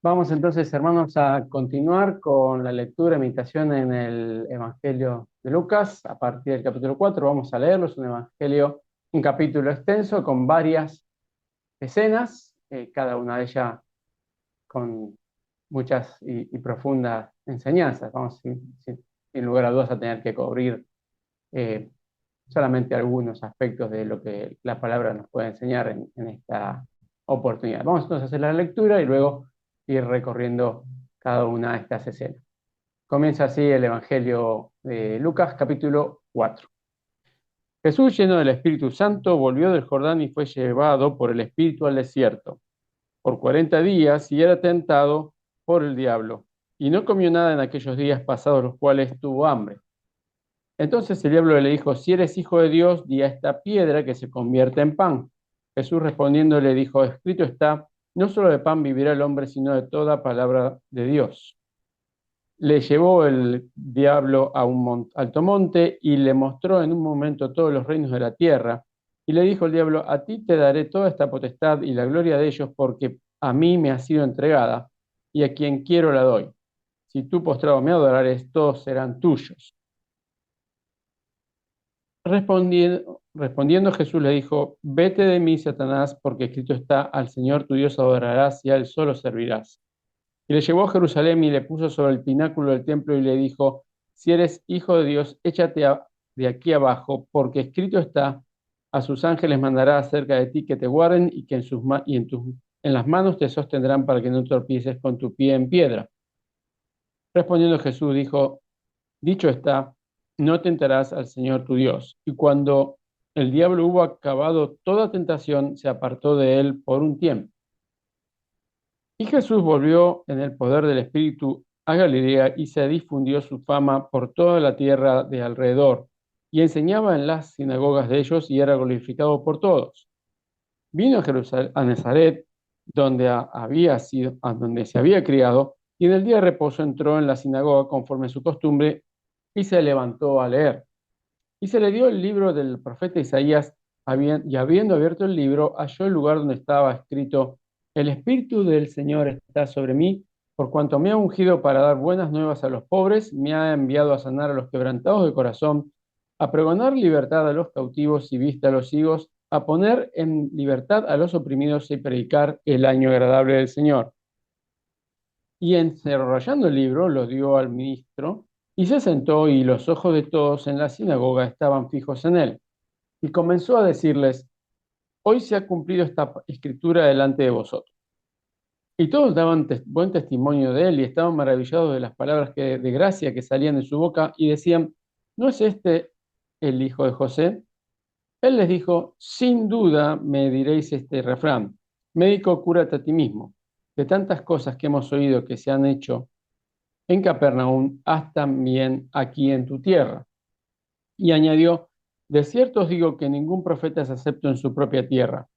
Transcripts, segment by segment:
Vamos entonces, hermanos, a continuar con la lectura e meditación en el Evangelio de Lucas. A partir del capítulo 4 vamos a leerlo. Es un evangelio, un capítulo extenso con varias escenas, cada una de ellas con muchas y profundas enseñanzas. Vamos, sin lugar a dudas, a tener que cubrir eh, solamente algunos aspectos de lo que la palabra nos puede enseñar en esta oportunidad. Vamos entonces a hacer la lectura y luego ir recorriendo cada una de estas escenas. Comienza así el Evangelio de Lucas, capítulo 4. Jesús, lleno del Espíritu Santo, volvió del Jordán y fue llevado por el Espíritu al desierto por 40 días y era tentado por el diablo. Y no comió nada en aquellos días pasados, los cuales tuvo hambre. Entonces el diablo le dijo: si eres hijo de Dios, di a esta piedra que se convierta en pan. Jesús respondiendo le dijo: escrito está, no solo de pan vivirá el hombre, sino de toda palabra de Dios. Le llevó el diablo a un alto monte y le mostró en un momento todos los reinos de la tierra. Y le dijo el diablo: a ti te daré toda esta potestad y la gloria de ellos, porque a mí me ha sido entregada, y a quien quiero la doy. Si tú postrado me adorares, todos serán tuyos. Respondiendo Jesús le dijo: vete de mí, Satanás, porque escrito está: al Señor tu Dios adorarás y a él solo servirás. Y le llevó a Jerusalén y le puso sobre el pináculo del templo y le dijo: si eres hijo de Dios, échate de aquí abajo, porque escrito está: a sus ángeles mandará acerca de ti que te guarden y que en las manos te sostendrán para que no tropieces con tu pie en piedra. Respondiendo Jesús dijo: dicho está, no tentarás al Señor tu Dios. Y cuando el diablo hubo acabado toda tentación, se apartó de él por un tiempo. Y Jesús volvió en el poder del Espíritu a Galilea y se difundió su fama por toda la tierra de alrededor. Y enseñaba en las sinagogas de ellos y era glorificado por todos. Vino a Jerusalén, a Nazaret, donde se había criado, y en el día de reposo entró en la sinagoga conforme a su costumbre y se levantó a leer. Y se le dio el libro del profeta Isaías, y habiendo abierto el libro, halló el lugar donde estaba escrito: el Espíritu del Señor está sobre mí, por cuanto me ha ungido para dar buenas nuevas a los pobres, me ha enviado a sanar a los quebrantados de corazón, a pregonar libertad a los cautivos y vista a los ciegos, a poner en libertad a los oprimidos y predicar el año agradable del Señor. Y enrollando el libro, lo dio al ministro, y se sentó, y los ojos de todos en la sinagoga estaban fijos en él. Y comenzó a decirles: hoy se ha cumplido esta escritura delante de vosotros. Y todos daban buen testimonio de él y estaban maravillados de las palabras de gracia que salían de su boca y decían: ¿no es este el hijo de José? Él les dijo: sin duda me diréis este refrán: médico, cúrate a ti mismo. De tantas cosas que hemos oído que se han hecho en Capernaum, haz también aquí en tu tierra. Y añadió: de cierto os digo que ningún profeta es acepto en su propia tierra.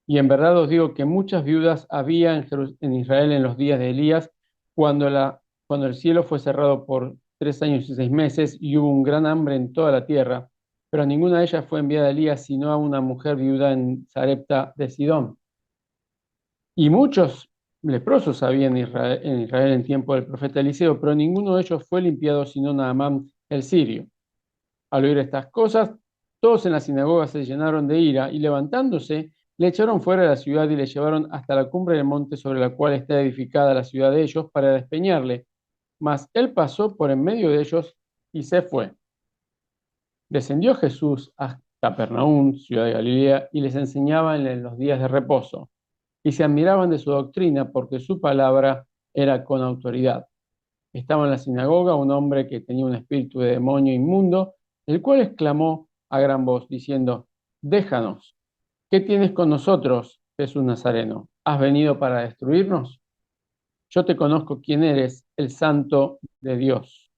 Y en verdad os digo que muchas viudas había en Israel en los días de Elías, cuando el cielo fue cerrado por 3 años y 6 meses, y hubo un gran hambre en toda la tierra, pero a ninguna de ellas fue enviada Elías, sino a una mujer viuda en Sarepta de Sidón. Y muchos leprosos había en Israel en tiempo del profeta Eliseo, pero ninguno de ellos fue limpiado, sino Naamán el sirio. Al oír estas cosas, todos en la sinagoga se llenaron de ira y, levantándose, le echaron fuera de la ciudad y le llevaron hasta la cumbre del monte sobre la cual está edificada la ciudad de ellos, para despeñarle. Mas él pasó por en medio de ellos y se fue. Descendió Jesús a Capernaum, ciudad de Galilea, y les enseñaba en los días de reposo. Y se admiraban de su doctrina, porque su palabra era con autoridad. Estaba en la sinagoga un hombre que tenía un espíritu de demonio inmundo, el cual exclamó a gran voz, diciendo: déjanos, ¿qué tienes con nosotros, Jesús Nazareno? ¿Has venido para destruirnos? Yo te conozco quién eres, el Santo de Dios.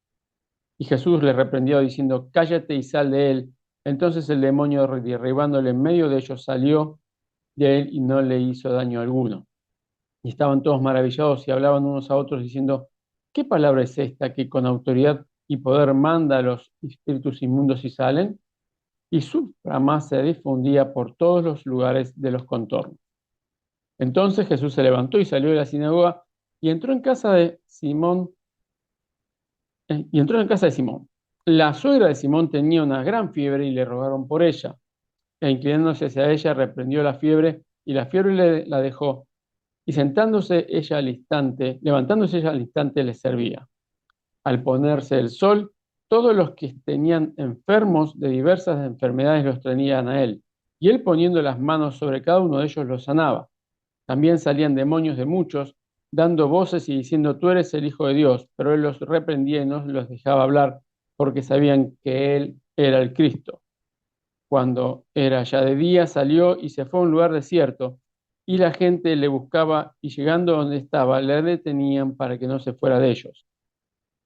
Y Jesús le reprendió diciendo: cállate y sal de él. Entonces el demonio, derribándole en medio de ellos, salió de él y no le hizo daño alguno. Y estaban todos maravillados y hablaban unos a otros diciendo: ¿qué palabra es esta que con autoridad y poder manda a los espíritus inmundos y salen? Y su fama se difundía por todos los lugares de los contornos. Entonces Jesús se levantó y salió de la sinagoga y entró en casa de Simón, y entró en casa de Simón. La suegra de Simón tenía una gran fiebre y le rogaron por ella. E inclinándose hacia ella, reprendió la fiebre, y la fiebre la dejó. Y levantándose ella al instante, le servía. Al ponerse el sol, todos los que tenían enfermos de diversas enfermedades los traían a él, y él poniendo las manos sobre cada uno de ellos los sanaba. También salían demonios de muchos, dando voces y diciendo, tú eres el Hijo de Dios, pero él los reprendía y no los dejaba hablar, porque sabían que él era el Cristo. Cuando era ya de día, salió y se fue a un lugar desierto, y la gente le buscaba, y llegando donde estaba, le detenían para que no se fuera de ellos.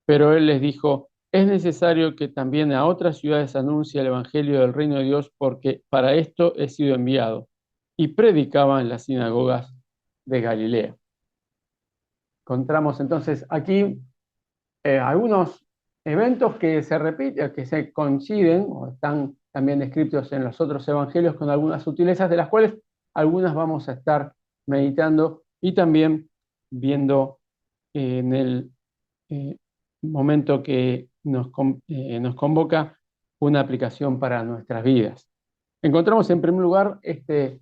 Pero él les dijo, es necesario que también a otras ciudades anuncie el Evangelio del Reino de Dios, porque para esto he sido enviado. Y predicaba en las sinagogas de Galilea. Encontramos entonces aquí algunos eventos que se repiten, que se coinciden o están también descritos en los otros evangelios con algunas sutilezas, de las cuales algunas vamos a estar meditando y también viendo en el eh, momento que nos convoca una aplicación para nuestras vidas. Encontramos en primer lugar este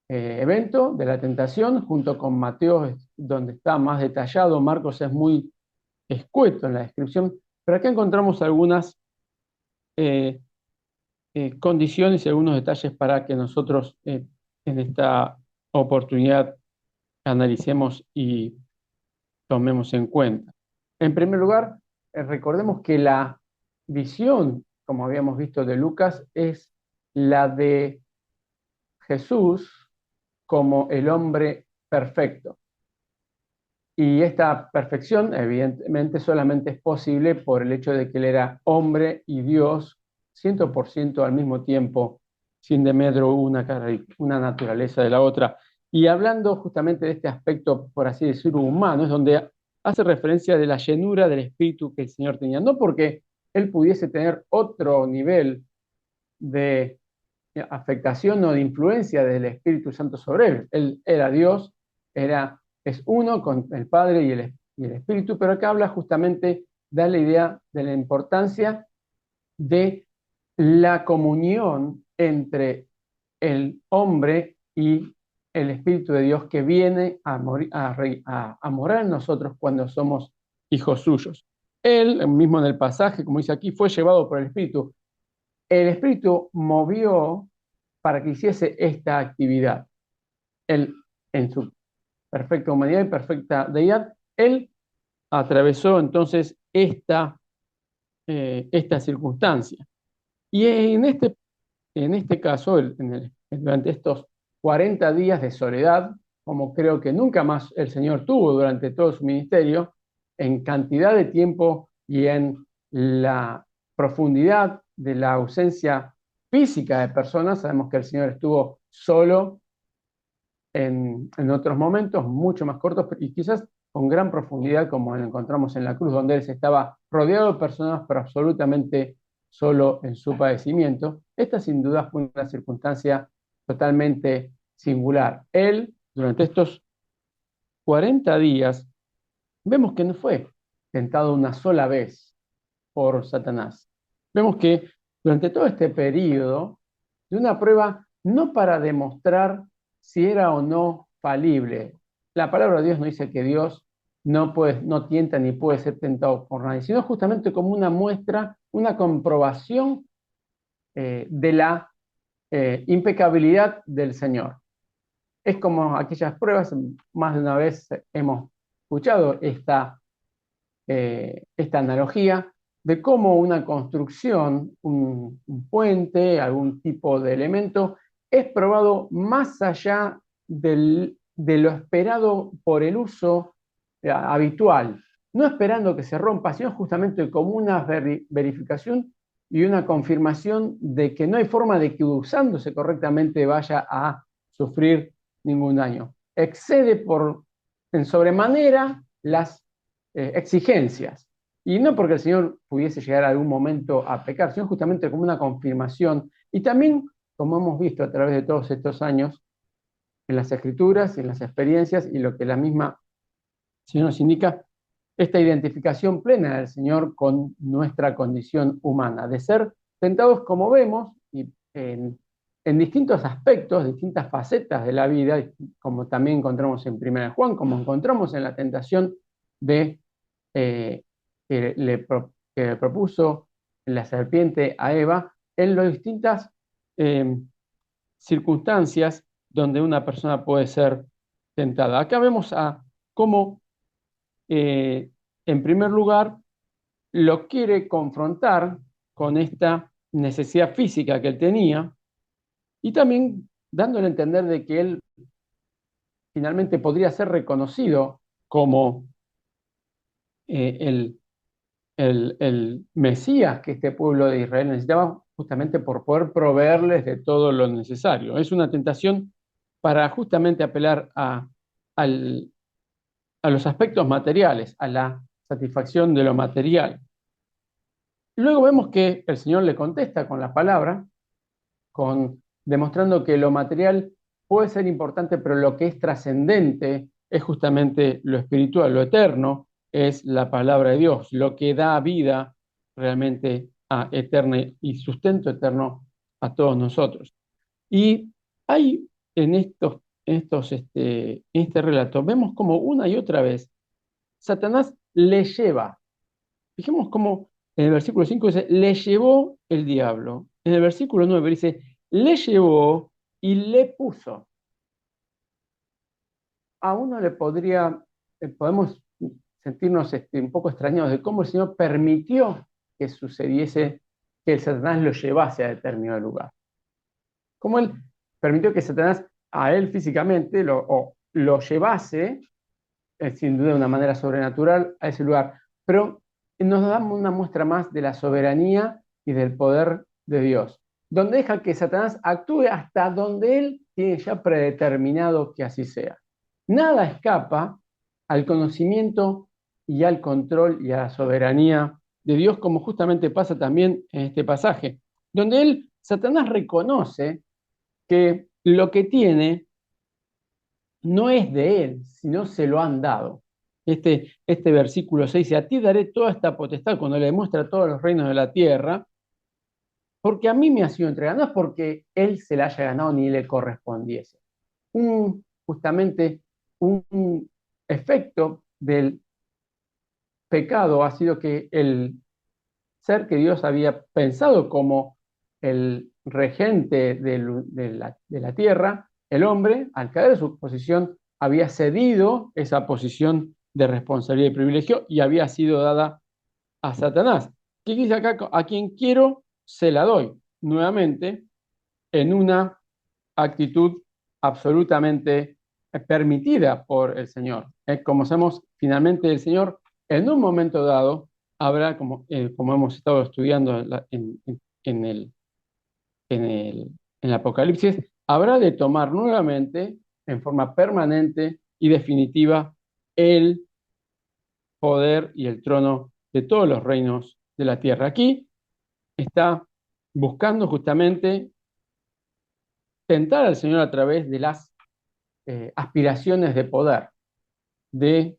evento de la tentación junto con Mateo, donde está más detallado. Marcos es muy escueto en la descripción, pero acá encontramos algunas eh, condiciones y algunos detalles para que nosotros en esta oportunidad analicemos y tomemos en cuenta. En primer lugar, recordemos que la visión, como habíamos visto de Lucas, es la de Jesús como el hombre perfecto. Y esta perfección, evidentemente, solamente es posible por el hecho de que él era hombre y Dios 100% al mismo tiempo, sin demedro una naturaleza de la otra. Y hablando justamente de este aspecto, por así decirlo, humano, es donde hace referencia de la llenura del espíritu que el Señor tenía. No porque él pudiese tener otro nivel de afectación o de influencia del Espíritu Santo sobre él. Él era Dios, es uno con el Padre y el Espíritu, pero acá habla justamente, da la idea de la importancia de la comunión entre el hombre y el Espíritu de Dios que viene a morar en nosotros cuando somos hijos suyos. Él, mismo en el pasaje, como dice aquí, fue llevado por el Espíritu. El Espíritu movió para que hiciese esta actividad. Él, en su perfecta humanidad y perfecta deidad, él atravesó entonces esta circunstancia. Y en este caso, durante estos 40 días de soledad, como creo que nunca más el Señor tuvo durante todo su ministerio, en cantidad de tiempo y en la profundidad de la ausencia física de personas, sabemos que el Señor estuvo solo en otros momentos, mucho más cortos y quizás con gran profundidad, como lo encontramos en la cruz, donde él se estaba rodeado de personas, pero absolutamente solo en su padecimiento. Esta sin duda fue una circunstancia totalmente singular. Él, durante estos 40 días, vemos que no fue tentado una sola vez por Satanás. Vemos que durante todo este periodo, de una prueba no para demostrar si era o no falible. La palabra de Dios no dice que Dios no tienta ni puede ser tentado por nadie, sino justamente como una muestra, una comprobación de la impecabilidad del Señor. Es como aquellas pruebas, más de una vez hemos escuchado esta analogía de cómo una construcción, un puente, algún tipo de elemento, es probado más allá de lo esperado por el uso habitual, no esperando que se rompa, sino justamente como una verificación y una confirmación de que no hay forma de que usándose correctamente vaya a sufrir ningún daño. Excede en sobremanera las exigencias. Y no porque el Señor pudiese llegar a algún momento a pecar, sino justamente como una confirmación. Y también, como hemos visto a través de todos estos años, en las escrituras, en las experiencias y lo que la misma El Señor nos indica esta identificación plena del Señor con nuestra condición humana, de ser tentados como vemos y en distintos aspectos, distintas facetas de la vida, como también encontramos en 1 Juan, como encontramos en la tentación de, que le propuso la serpiente a Eva, en las distintas eh, circunstancias donde una persona puede ser tentada. Acá vemos a cómo, en primer lugar, lo quiere confrontar con esta necesidad física que él tenía y también dándole a entender de que él finalmente podría ser reconocido como el el Mesías que este pueblo de Israel necesitaba justamente por poder proveerles de todo lo necesario. Es una tentación para justamente apelar al- a los aspectos materiales, a la satisfacción de lo material. Luego vemos que el Señor le contesta con la palabra, demostrando que lo material puede ser importante, pero lo que es trascendente es justamente lo espiritual, lo eterno es la palabra de Dios, lo que da vida realmente a eterna y sustento eterno a todos nosotros. Y hay en este relato, vemos como una y otra vez Satanás le lleva. Fijemos cómo en el versículo 5 dice, le llevó el diablo. En el versículo 9 dice, le llevó y le puso. A uno le podemos sentirnos un poco extrañados de cómo el Señor permitió que sucediese, que el Satanás lo llevase a determinado lugar. Cómo Él permitió que Satanás a él físicamente lo llevase, sin duda de una manera sobrenatural, a ese lugar. Pero nos da una muestra más de la soberanía y del poder de Dios, donde deja que Satanás actúe hasta donde Él tiene ya predeterminado que así sea. Nada escapa al conocimiento y al control y a la soberanía de Dios, como justamente pasa también en este pasaje, donde Satanás reconoce que lo que tiene no es de él, sino se lo han dado. Este versículo 6 dice, a ti daré toda esta potestad cuando le demuestra todos los reinos de la tierra, porque a mí me ha sido entregada, no es porque él se la haya ganado ni le correspondiese. Justamente un efecto del pecado ha sido que el ser que Dios había pensado como el regente de la tierra, el hombre, al caer de su posición, había cedido esa posición de responsabilidad y privilegio y había sido dada a Satanás. ¿Qué dice acá? A quien quiero, se la doy. Nuevamente, en una actitud absolutamente permitida por el Señor. Como sabemos, finalmente el Señor, en un momento dado, habrá, como hemos estado estudiando en el, en el Apocalipsis, habrá de tomar nuevamente, en forma permanente y definitiva, el poder y el trono de todos los reinos de la tierra. Aquí está buscando justamente tentar al Señor a través de las aspiraciones de poder, de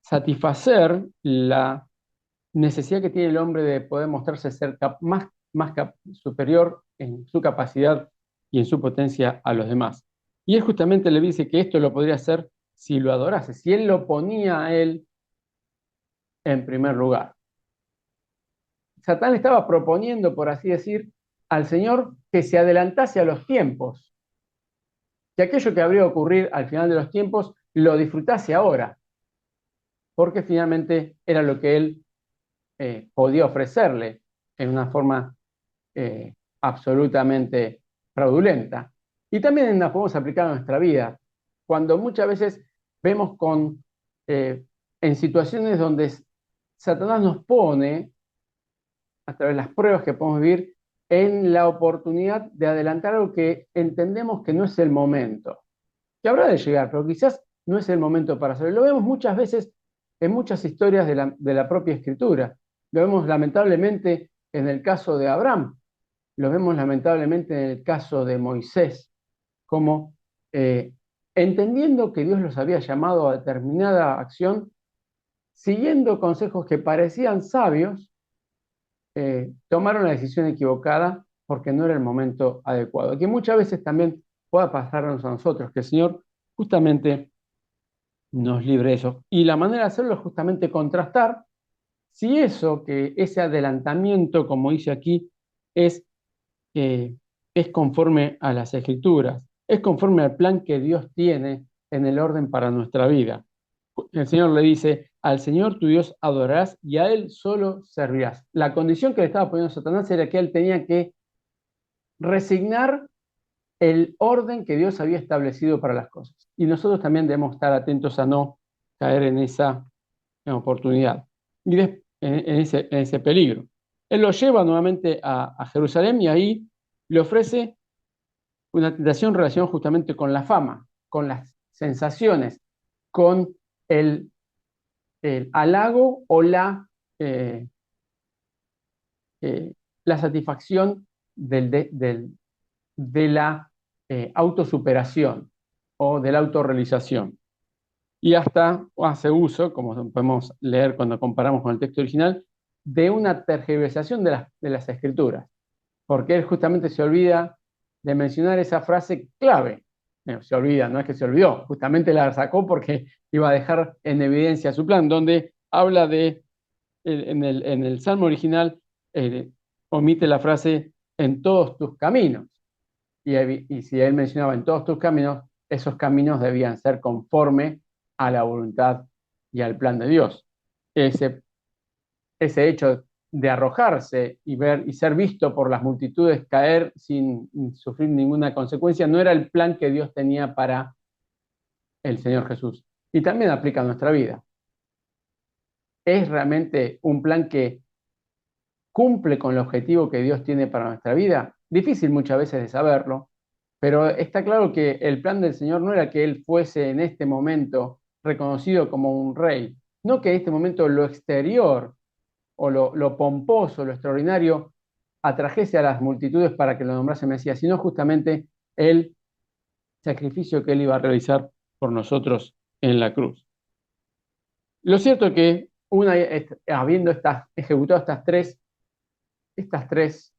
satisfacer la necesidad que tiene el hombre de poder mostrarse ser superior en su capacidad y en su potencia a los demás. Y él justamente le dice que esto lo podría hacer si lo adorase, si él lo ponía a él en primer lugar. Satán le estaba proponiendo, por así decir, al Señor que se adelantase a los tiempos, que aquello que habría de ocurrir al final de los tiempos lo disfrutase ahora, porque finalmente era lo que él podía ofrecerle en una forma eh, absolutamente fraudulenta. Y también la podemos aplicar a nuestra vida, cuando muchas veces vemos eh, en situaciones donde Satanás nos pone, a través de las pruebas que podemos vivir, en la oportunidad de adelantar algo que entendemos que no es el momento, que habrá de llegar, pero quizás no es el momento para hacerlo. Lo vemos muchas veces en muchas historias de la propia Escritura. Lo vemos lamentablemente en el caso de Abraham, lo vemos lamentablemente en el caso de Moisés, como entendiendo que Dios los había llamado a determinada acción, siguiendo consejos que parecían sabios, tomaron la decisión equivocada porque no era el momento adecuado. Que muchas veces también pueda pasarnos a nosotros, que el Señor justamente nos libre de eso. Y la manera de hacerlo es justamente contrastar si eso, que ese adelantamiento, como dice aquí, es, eh, es conforme a las Escrituras, es conforme al plan que Dios tiene en el orden para nuestra vida. El Señor le dice, al Señor tu Dios adorarás y a Él solo servirás. La condición que le estaba poniendo Satanás era que él tenía que resignar el orden que Dios había establecido para las cosas. Y nosotros también debemos estar atentos a no caer en esa oportunidad y en ese peligro. Él lo lleva nuevamente a Jerusalén y ahí le ofrece una tentación relacionada justamente con la fama, con las sensaciones, con el, el halago o eh, la satisfacción de la autosuperación o de la autorrealización. Y hasta hace uso, como podemos leer cuando comparamos con el texto original, de una tergiversación de las escrituras, porque él justamente se olvida de mencionar esa frase clave. Se olvida, no es que se olvidó, justamente la sacó porque iba a dejar en evidencia su plan, donde habla de, en el Salmo original, eh, omite la frase en todos tus caminos. Y si él mencionaba en todos tus caminos, esos caminos debían ser conforme a la voluntad y al plan de Dios. Ese, ese hecho de arrojarse y ver y ser visto por las multitudes caer sin sufrir ninguna consecuencia no era el plan que Dios tenía para el Señor Jesús. Y también aplica a nuestra vida. ¿Es realmente un plan que cumple con el objetivo que Dios tiene para nuestra vida? Difícil muchas veces de saberlo, pero está claro que el plan del Señor no era que Él fuese en este momento reconocido como un rey, no que en este momento lo exterior o lo pomposo, lo extraordinario, atrajese a las multitudes para que lo nombrase Mesías, sino justamente el sacrificio que Él iba a realizar por nosotros en la cruz. Lo cierto es que habiendo ejecutado estas tres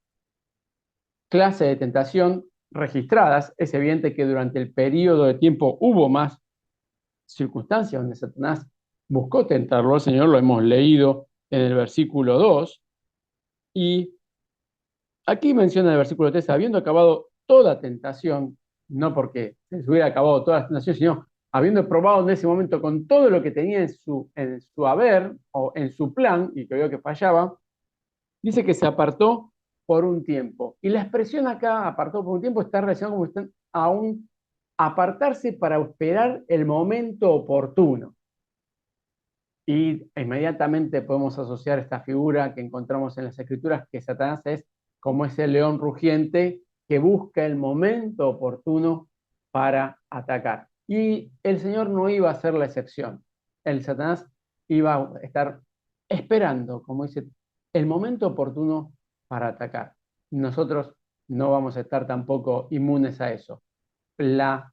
clases de tentación registradas, es evidente que durante el periodo de tiempo hubo más circunstancias donde Satanás buscó tentarlo al Señor, lo hemos leído en el versículo 2, y aquí menciona en el versículo 3, habiendo acabado toda tentación, no porque se hubiera acabado toda la tentación, sino habiendo probado en ese momento con todo lo que tenía en su haber o en su plan, y que vio que fallaba, dice que se apartó por un tiempo. Y la expresión acá, apartó por un tiempo, está relacionada como están a un apartarse para esperar el momento oportuno. Y inmediatamente podemos asociar esta figura que encontramos en las Escrituras, que Satanás es como ese león rugiente que busca el momento oportuno para atacar. Y el Señor no iba a ser la excepción. El Satanás iba a estar esperando, como dice, el momento oportuno para atacar. Nosotros no vamos a estar tampoco inmunes a eso. La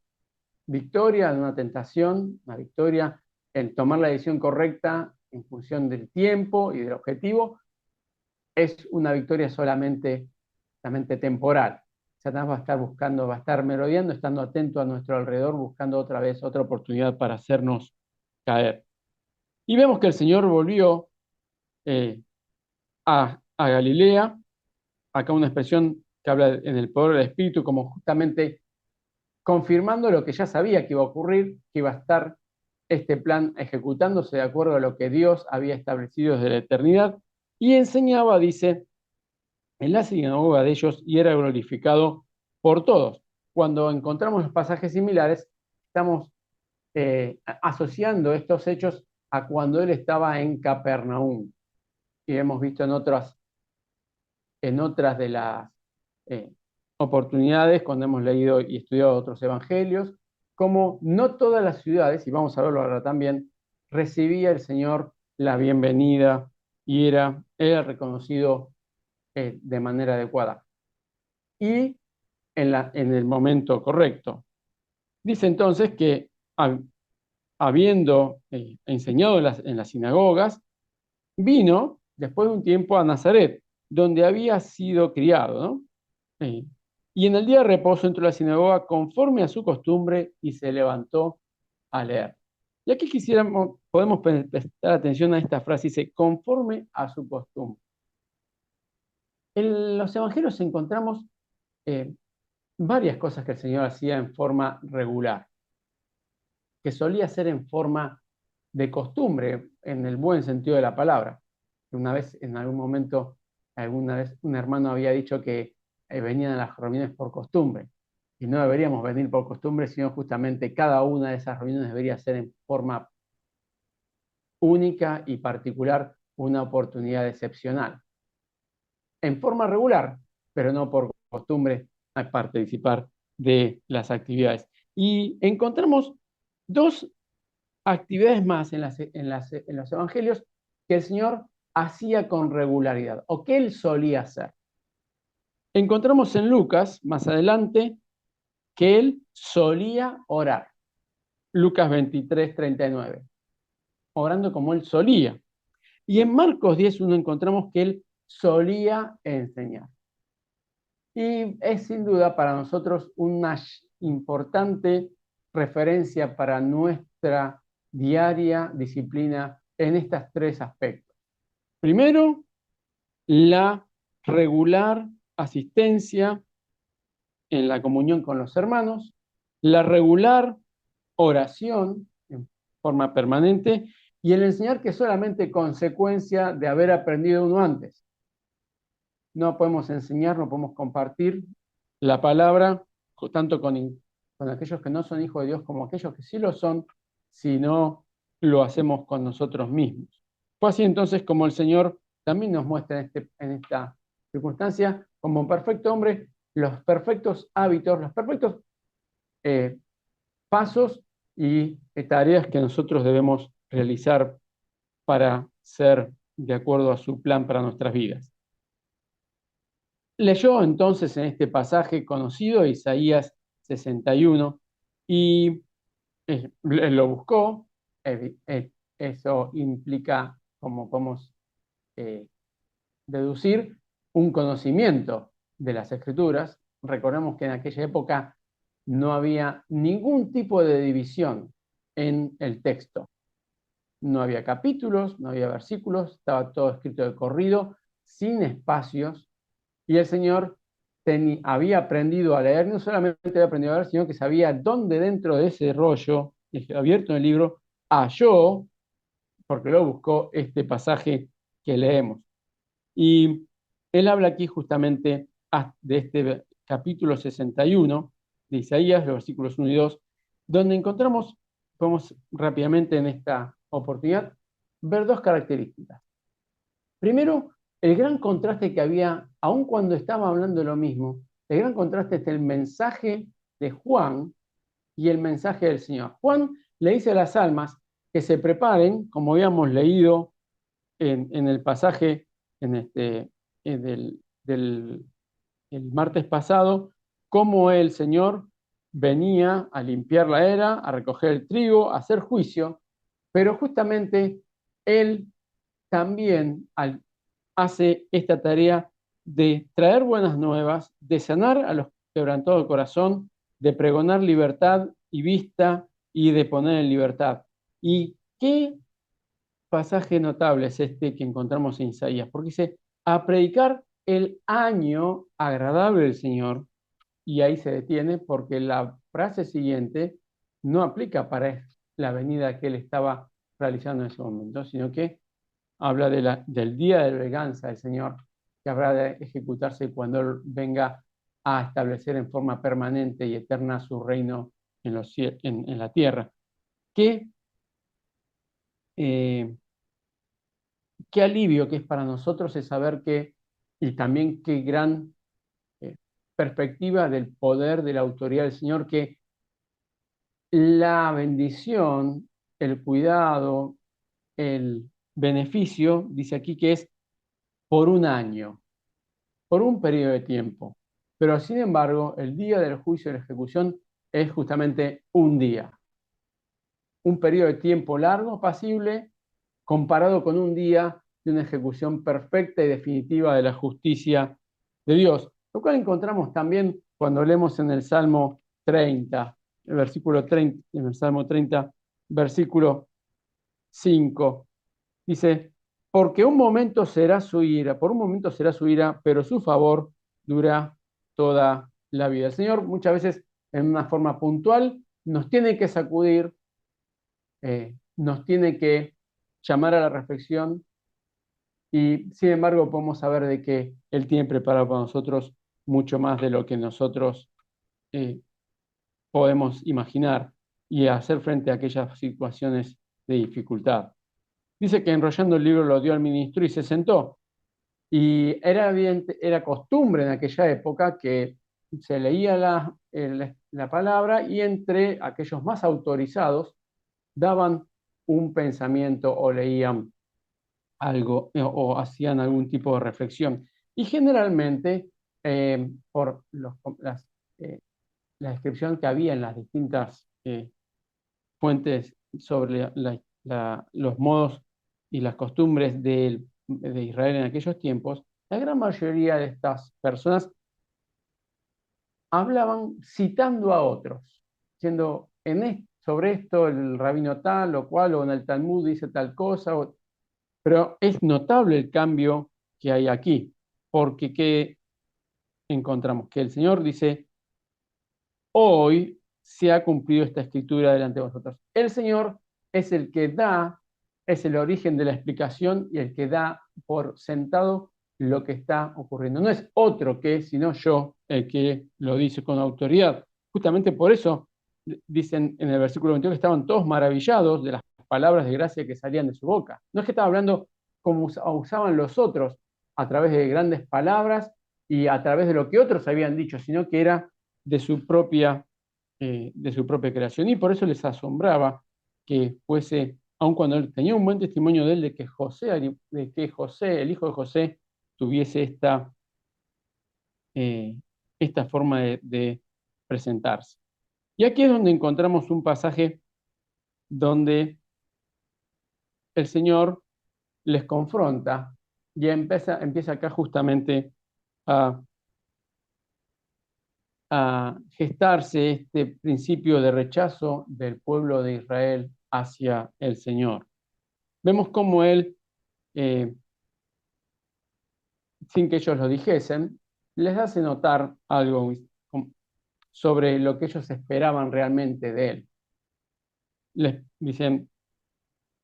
victoria de una tentación, una victoria en tomar la decisión correcta en función del tiempo y del objetivo, es una victoria solamente temporal. Satanás va a estar buscando, va a estar merodeando, estando atento a nuestro alrededor, buscando otra vez otra oportunidad para hacernos caer. Y vemos que el Señor volvió eh, a Galilea, acá una expresión que habla en el poder del Espíritu, como justamente confirmando lo que ya sabía que iba a ocurrir, que iba a estar este plan ejecutándose de acuerdo a lo que Dios había establecido desde la eternidad, y enseñaba, dice, en la sinagoga de ellos y era glorificado por todos. Cuando encontramos los pasajes similares, estamos asociando estos hechos a cuando él estaba en Capernaum. Y hemos visto en otras de las eh, oportunidades, cuando hemos leído y estudiado otros evangelios, como no todas las ciudades, y vamos a verlo ahora también, recibía el Señor la bienvenida y era reconocido de manera adecuada y en el momento correcto. Dice entonces que habiendo enseñado en las sinagogas, vino después de un tiempo a Nazaret, donde había sido criado, ¿no? Eh, y en el día de reposo entró a la sinagoga conforme a su costumbre y se levantó a leer. Y aquí podemos prestar atención a esta frase, dice, conforme a su costumbre. En los evangelios encontramos eh, varias cosas que el Señor hacía en forma regular, que solía hacer en forma de costumbre, en el buen sentido de la palabra. Una vez, en algún momento, alguna vez un hermano había dicho que venían a las reuniones por costumbre. Y no deberíamos venir por costumbre, sino justamente cada una de esas reuniones debería ser en forma única y particular, una oportunidad excepcional. En forma regular, pero no por costumbre, a participar de las actividades. Y encontramos dos actividades más en los evangelios que el Señor hacía con regularidad o que él solía hacer. Encontramos en Lucas, más adelante, que él solía orar. Lucas 23:39, orando como él solía. Y en Marcos 10:1 encontramos que él solía enseñar. Y es sin duda para nosotros una importante referencia para nuestra diaria disciplina en estos tres aspectos. Primero, la regular asistencia en la comunión con los hermanos, la regular oración en forma permanente y el enseñar que es solamente consecuencia de haber aprendido uno antes. No podemos enseñar, no podemos compartir la palabra, tanto con aquellos que no son hijos de Dios como aquellos que sí lo son, si no lo hacemos con nosotros mismos. Fue así entonces como el Señor también nos muestra en esta circunstancia, como un perfecto hombre, los perfectos hábitos, los perfectos eh, pasos y tareas que nosotros debemos realizar para ser de acuerdo a su plan para nuestras vidas. Leyó entonces en este pasaje conocido Isaías 61 y lo buscó. Eso implica, como podemos eh, deducir, un conocimiento de las Escrituras. Recordemos que en aquella época no había ningún tipo de división en el texto. No había capítulos, no había versículos, estaba todo escrito de corrido, sin espacios, y el Señor había aprendido a leer, no solamente había aprendido a leer, sino que sabía dónde dentro de ese rollo abierto en el libro halló, porque lo buscó, este pasaje que leemos. Y él habla aquí justamente de este capítulo 61 de Isaías, los versículos 1 y 2, donde encontramos, podemos rápidamente en esta oportunidad, ver dos características. Primero, el gran contraste que había, aun cuando estaba hablando de lo mismo, el gran contraste entre el mensaje de Juan y el mensaje del Señor. Juan le dice a las almas que se preparen, como habíamos leído en el pasaje del el martes pasado, cómo el Señor venía a limpiar la era, a recoger el trigo, a hacer juicio, pero justamente Él también hace esta tarea de traer buenas nuevas, de sanar a los quebrantados de corazón, de pregonar libertad y vista y de poner en libertad. ¿Y qué pasaje notable es este que encontramos en Isaías? Porque dice, a predicar el año agradable del Señor, y ahí se detiene porque la frase siguiente no aplica para la venida que él estaba realizando en ese momento, sino que habla del día de venganza del Señor, que habrá de ejecutarse cuando Él venga a establecer en forma permanente y eterna su reino en la tierra. ¿Qué, eh, qué alivio que es para nosotros es saber y también qué gran eh, perspectiva del poder, de la autoridad del Señor, que la bendición, el cuidado, el beneficio, dice aquí que es por un año, por un periodo de tiempo. Pero sin embargo, el día del juicio y la ejecución es justamente un día, un periodo de tiempo largo, apacible, comparado con un día de una ejecución perfecta y definitiva de la justicia de Dios, lo cual encontramos también cuando leemos en el Salmo 30, el versículo 30, en el Salmo 30, versículo 5. Dice, porque un momento será su ira, por un momento será su ira, pero su favor dura toda la vida. El Señor muchas veces en una forma puntual nos tiene que sacudir, nos tiene que llamar a la reflexión y sin embargo podemos saber de que Él tiene preparado para nosotros mucho más de lo que nosotros eh, podemos imaginar y hacer frente a aquellas situaciones de dificultad. Dice que enrollando el libro lo dio al ministro y se sentó. Y era, era costumbre en aquella época que se leía la palabra y entre aquellos más autorizados daban un pensamiento o leían algo o hacían algún tipo de reflexión. Y generalmente, por eh, la descripción que había en las distintas fuentes sobre los modos y las costumbres de Israel en aquellos tiempos, la gran mayoría de estas personas hablaban citando a otros, diciendo, sobre esto el rabino tal o cual, o en el Talmud dice tal cosa, pero es notable el cambio que hay aquí, porque ¿qué encontramos? Que el Señor dice, hoy se ha cumplido esta escritura delante de vosotros. El Señor es el que da, es el origen de la explicación y el que da por sentado lo que está ocurriendo. No es otro que, sino yo, el que lo dice con autoridad. Justamente por eso dicen en el versículo 21 que estaban todos maravillados de las palabras de gracia que salían de su boca. No es que estaba hablando como usaban los otros, a través de grandes palabras y a través de lo que otros habían dicho, sino que era de su propia creación. Y por eso les asombraba que fuese, aun cuando él tenía un buen testimonio de él, de que José, el hijo de José, tuviese eh, esta forma de presentarse. Y aquí es donde encontramos un pasaje donde el Señor les confronta y empieza acá justamente a gestarse este principio de rechazo del pueblo de Israel hacia el Señor. Vemos cómo Él, eh, sin que ellos lo dijesen, les hace notar algo sobre lo que ellos esperaban realmente de Él. Les dicen,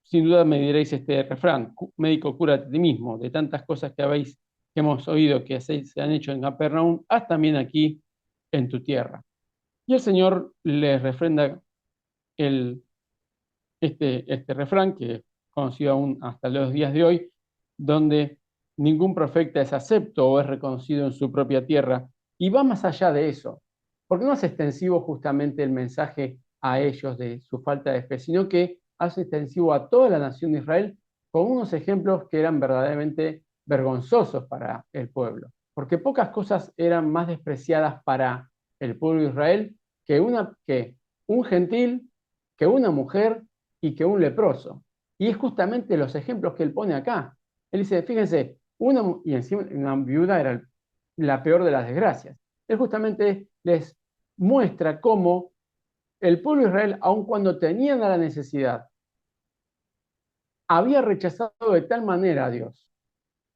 sin duda me diréis este refrán, médico, cúrate a ti mismo, de tantas cosas que hemos oído que se han hecho en Capernaum, haz también aquí en tu tierra. Y el Señor les refrenda el, este refrán, que es conocido aún hasta los días de hoy, donde ningún profeta es acepto o es reconocido en su propia tierra. Y va más allá de eso, porque no es extensivo justamente el mensaje a ellos de su falta de fe, sino que hace extensivo a toda la nación de Israel con unos ejemplos que eran verdaderamente vergonzosos para el pueblo. Porque pocas cosas eran más despreciadas para el pueblo de Israel que un gentil, que una mujer y que un leproso. Y es justamente los ejemplos que él pone acá. Él dice, fíjense, y encima una viuda era la peor de las desgracias. Él justamente les muestra cómo el pueblo de Israel, aun cuando tenían la necesidad, había rechazado de tal manera a Dios,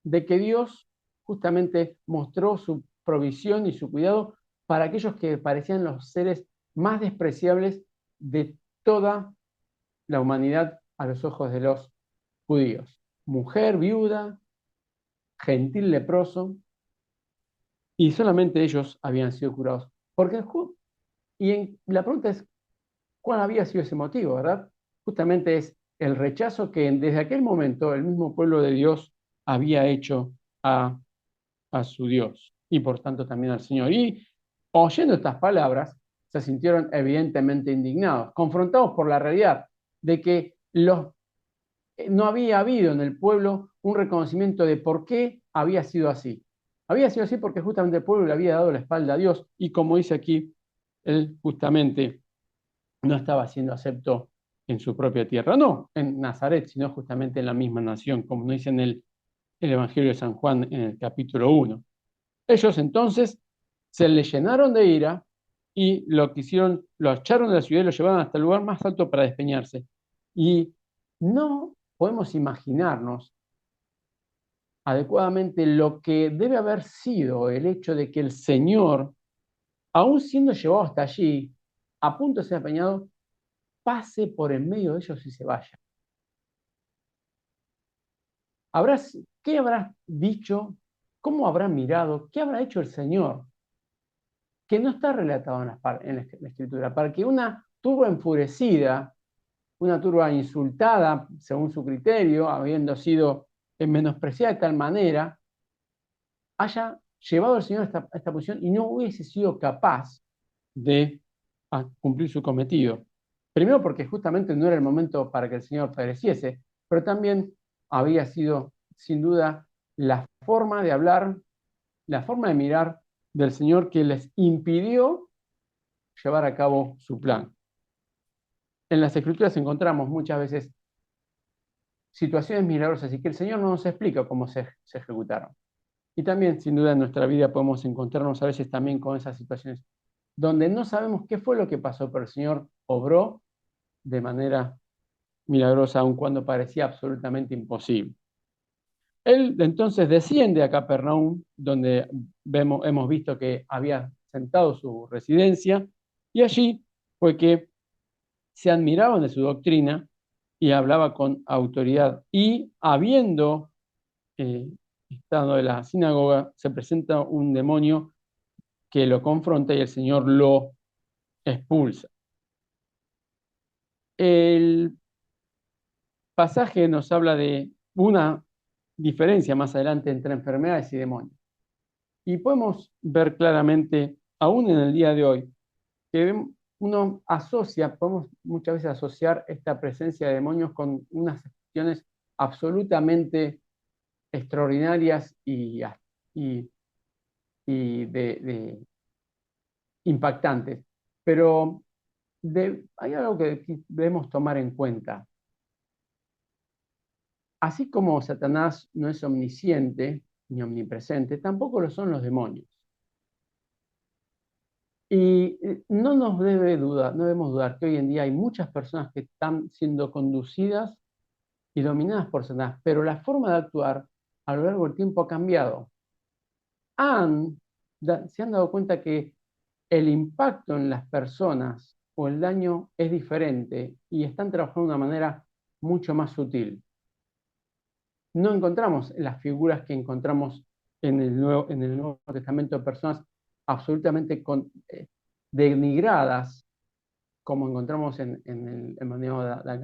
de que Dios justamente mostró su provisión y su cuidado para aquellos que parecían los seres más despreciables de toda la humanidad a los ojos de los judíos. Mujer, viuda, gentil leproso, y solamente ellos habían sido curados. La pregunta es, ¿cuál había sido ese motivo, verdad? Justamente es el rechazo que desde aquel momento el mismo pueblo de Dios había hecho a, a su Dios y por tanto también al Señor. Y oyendo estas palabras, se sintieron evidentemente indignados, confrontados por la realidad de que no había habido en el pueblo un reconocimiento de por qué había sido así. Había sido así porque justamente el pueblo le había dado la espalda a Dios y como dice aquí él justamente no estaba siendo acepto en su propia tierra, no en Nazaret, sino justamente en la misma nación, como nos dice en el Evangelio de San Juan en el capítulo 1. Ellos entonces se le llenaron de ira y lo que hicieron, lo echaron de la ciudad y lo llevaron hasta el lugar más alto para despeñarse. Y no podemos imaginarnos adecuadamente lo que debe haber sido el hecho de que el Señor, aún siendo llevado hasta allí, a punto de ser apañado, pase por en medio de ellos y se vaya. ¿Qué habrá dicho? ¿Cómo habrá mirado? ¿Qué habrá hecho el Señor? Que no está relatado en la Escritura, para que una turba enfurecida, una turba insultada, según su criterio, habiendo sido menospreciada de tal manera, haya llevado al Señor a esta posición y no hubiese sido capaz de cumplir su cometido. Primero porque justamente no era el momento para que el Señor pereciese, pero también había sido, sin duda, la forma de hablar, la forma de mirar del Señor que les impidió llevar a cabo su plan. En las Escrituras encontramos muchas veces situaciones milagrosas y que el Señor no nos explica cómo se ejecutaron. Y también, sin duda, en nuestra vida podemos encontrarnos a veces también con esas situaciones donde no sabemos qué fue lo que pasó, pero el Señor obró de manera milagrosa, aun cuando parecía absolutamente imposible. Él entonces desciende a Capernaum, donde hemos visto que había sentado su residencia, y allí fue que se admiraban de su doctrina y hablaba con autoridad. Y habiendo estado en la sinagoga, se presenta un demonio que lo confronta y el Señor lo expulsa. El pasaje nos habla de una diferencia más adelante entre enfermedades y demonios. Y podemos ver claramente, aún en el día de hoy, que uno asocia, podemos muchas veces asociar esta presencia de demonios con unas cuestiones absolutamente extraordinarias y, y de impactantes. Pero hay algo que debemos tomar en cuenta. Así como Satanás no es omnisciente ni omnipresente, tampoco lo son los demonios. Y no debemos dudar que hoy en día hay muchas personas que están siendo conducidas y dominadas por Satanás, pero la forma de actuar a lo largo del tiempo ha cambiado. Se han dado cuenta que el impacto en las personas o el daño es diferente y están trabajando de una manera mucho más sutil. No encontramos las figuras que encontramos en el Nuevo Testamento de personas absolutamente denigradas, como encontramos en el Evangelio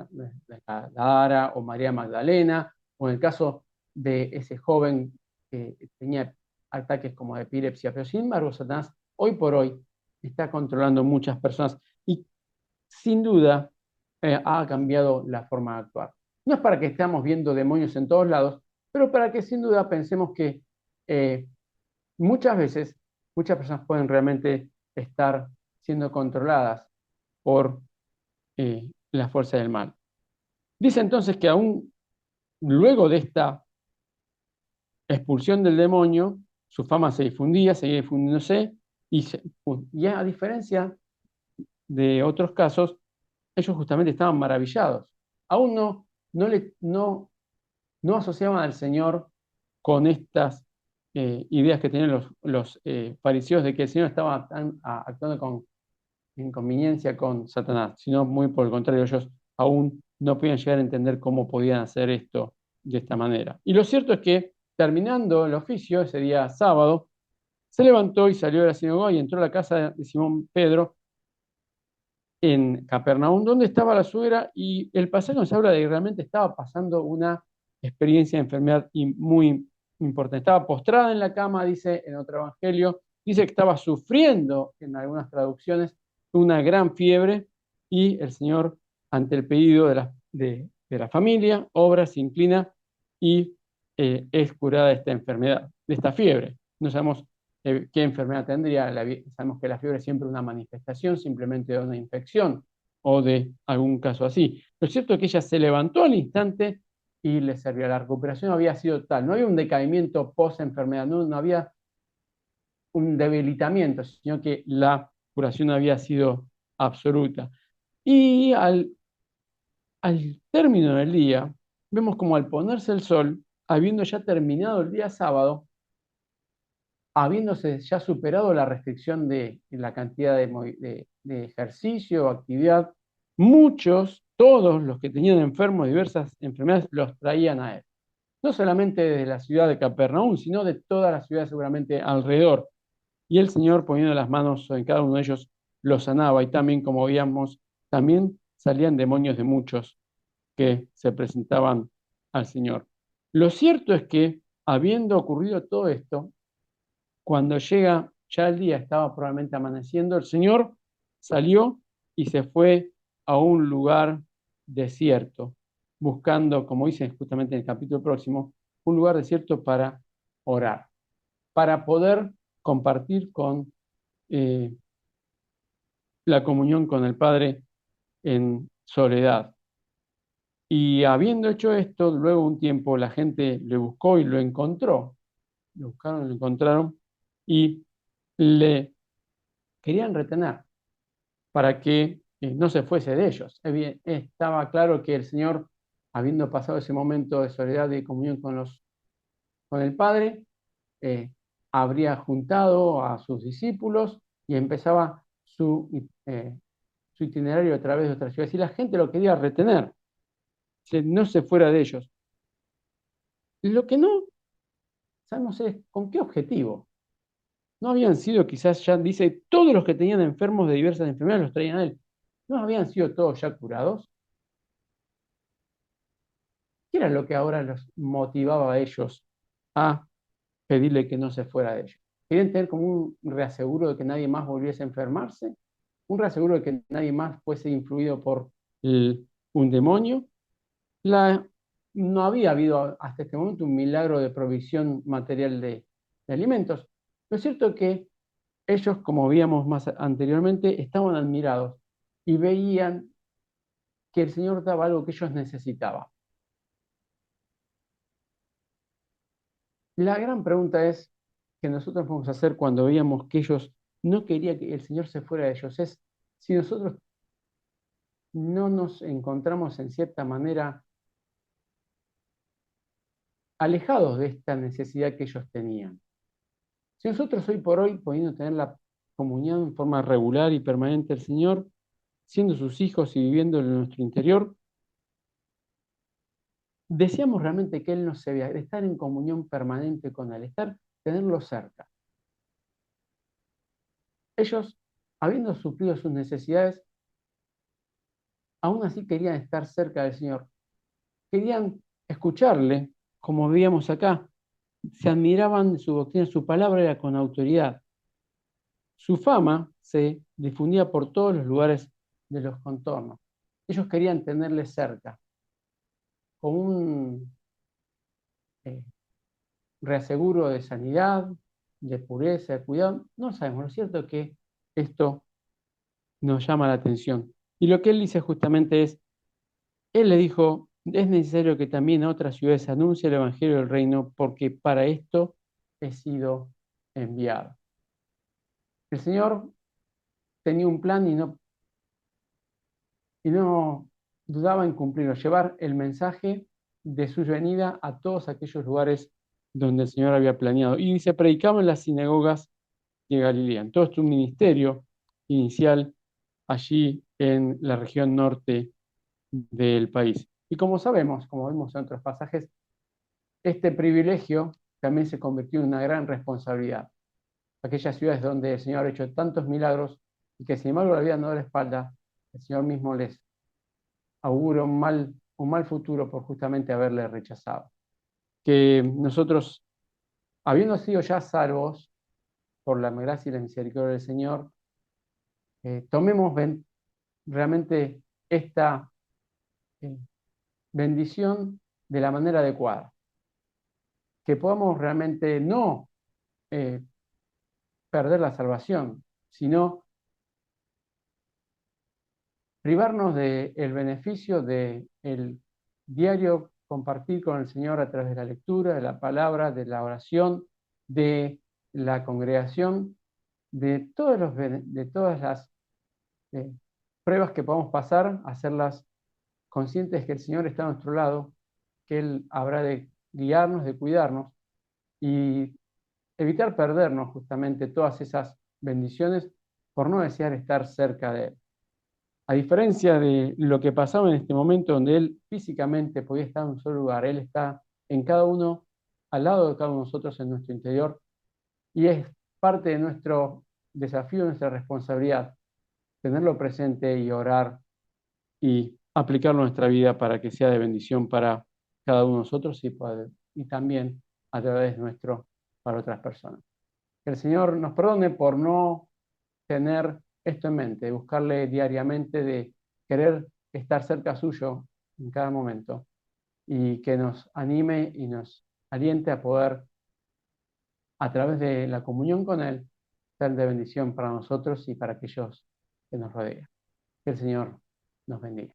de Gadara o María Magdalena, o en el caso de ese joven que tenía ataques como de epilepsia. Pero sin embargo, Satanás hoy por hoy está controlando muchas personas y sin duda ha cambiado la forma de actuar. No es para que estemos viendo demonios en todos lados, pero para que sin duda pensemos que eh, muchas veces muchas personas pueden realmente estar siendo controladas por la fuerza del mal. Dice entonces que aún luego de esta expulsión del demonio, su fama se difundía, seguía difundiéndose, y a diferencia de otros casos, ellos justamente estaban maravillados. Aún no asociaban al Señor con estas ideas que tenían los fariseos de que el Señor estaba actuando en conveniencia con Satanás, sino muy por el contrario, ellos aún no podían llegar a entender cómo podían hacer esto de esta manera. Y lo cierto es que terminando el oficio, ese día sábado, se levantó y salió de la sinagoga y entró a la casa de Simón Pedro en Capernaum, donde estaba la suegra, y el pasaje nos habla de que realmente estaba pasando una experiencia de enfermedad muy importante. Estaba postrada en la cama, dice en otro evangelio, dice que estaba sufriendo, en algunas traducciones, una gran fiebre, y el Señor, ante el pedido de la familia, obra, se inclina y es curada de esta enfermedad, de esta fiebre. No sabemos qué enfermedad tendría. Sabemos que la fiebre es siempre una manifestación simplemente de una infección o de algún caso así. Lo cierto es que ella se levantó al instante y le servía. La recuperación había sido tal, no había un decaimiento post-enfermedad, no había un debilitamiento, sino que la curación había sido absoluta. Y al término del día, vemos como al ponerse el sol, habiendo ya terminado el día sábado, habiéndose ya superado la restricción de la cantidad de ejercicio o actividad, muchos, todos los que tenían enfermos de diversas enfermedades, los traían a él. No solamente de la ciudad de Capernaum, sino de toda la ciudad seguramente alrededor. Y el Señor poniendo las manos en cada uno de ellos los sanaba. Y también, como veíamos, también salían demonios de muchos que se presentaban al Señor. Lo cierto es que, habiendo ocurrido todo esto, cuando llega ya el día, estaba probablemente amaneciendo, el Señor salió y se fue a un lugar desierto, buscando, como dice justamente en el capítulo próximo, un lugar desierto para orar, para poder compartir con eh, la comunión con el Padre en soledad. Y habiendo hecho esto, luego un tiempo la gente le buscó y lo encontró. Lo buscaron, lo encontraron y le querían retener para que no se fuese de ellos. Estaba claro que el Señor, habiendo pasado ese momento de soledad y comunión con el Padre, eh, habría juntado a sus discípulos y empezaba su itinerario a través de otras ciudades. Y la gente lo quería retener, que no se fuera de ellos. Lo que no sabemos es con qué objetivo. No habían sido, quizás ya dice, todos los que tenían enfermos de diversas enfermedades los traían a él. ¿No habían sido todos ya curados? ¿Qué era lo que ahora los motivaba a ellos a pedirle que no se fuera de ellos? ¿Querían tener como un reaseguro de que nadie más volviese a enfermarse? ¿Un reaseguro de que nadie más fuese influido por un demonio? La, no había habido hasta este momento un milagro de provisión material de alimentos. Lo cierto es que ellos, como veíamos más anteriormente, estaban admirados y veían que el Señor daba algo que ellos necesitaban. La gran pregunta es que nosotros vamos a hacer cuando veíamos que ellos no querían que el Señor se fuera de ellos, es si nosotros no nos encontramos en cierta manera alejados de esta necesidad que ellos tenían. Si nosotros hoy por hoy, pudiendo tener la comunión en forma regular y permanente al Señor, siendo sus hijos y viviendo en nuestro interior, deseamos realmente que Él nos se vea, estar en comunión permanente con Él, tenerlo cerca. Ellos, habiendo suplido sus necesidades, aún así querían estar cerca del Señor. Querían escucharle, como veíamos acá. Se admiraban de su doctrina, su palabra era con autoridad. Su fama se difundía por todos los lugares de los contornos. Ellos querían tenerle cerca, con un eh, reaseguro de sanidad, de pureza, de cuidado. No sabemos, lo cierto es que esto nos llama la atención. Y lo que él dice justamente es, él le dijo, es necesario que también a otras ciudades anuncie el Evangelio del Reino, porque para esto he sido enviado. El Señor tenía un plan y no dudaba en cumplirlo, llevar el mensaje de su venida a todos aquellos lugares donde el Señor había planeado. Y se predicaba en las sinagogas de Galilea. En todo su ministerio inicial allí en la región norte del país. Y como sabemos, como vemos en otros pasajes, este privilegio también se convirtió en una gran responsabilidad. Aquellas ciudades donde el Señor ha hecho tantos milagros y que sin embargo la vida no da la espalda, el Señor mismo les augura un mal futuro por justamente haberle rechazado. Que nosotros, habiendo sido ya salvos por la gracia y la misericordia del Señor, tomemos realmente esta eh, bendición de la manera adecuada. Que podamos realmente no perder la salvación, sino privarnos del beneficio del diario compartir con el Señor a través de la lectura, de la palabra, de la oración, de la congregación, de todas las eh, pruebas que podamos pasar, hacerlas conscientes que el Señor está a nuestro lado, que Él habrá de guiarnos, de cuidarnos y evitar perdernos justamente todas esas bendiciones por no desear estar cerca de Él. A diferencia de lo que pasaba en este momento donde Él físicamente podía estar en un solo lugar, Él está en cada uno, al lado de cada uno de nosotros en nuestro interior y es parte de nuestro desafío, nuestra responsabilidad, tenerlo presente y orar y aplicarlo a nuestra vida para que sea de bendición para cada uno de nosotros y también a través nuestro para otras personas. Que el Señor nos perdone por no tener esto en mente, de buscarle diariamente, de querer estar cerca suyo en cada momento y que nos anime y nos aliente a poder, a través de la comunión con Él, ser de bendición para nosotros y para aquellos que nos rodean. Que el Señor nos bendiga.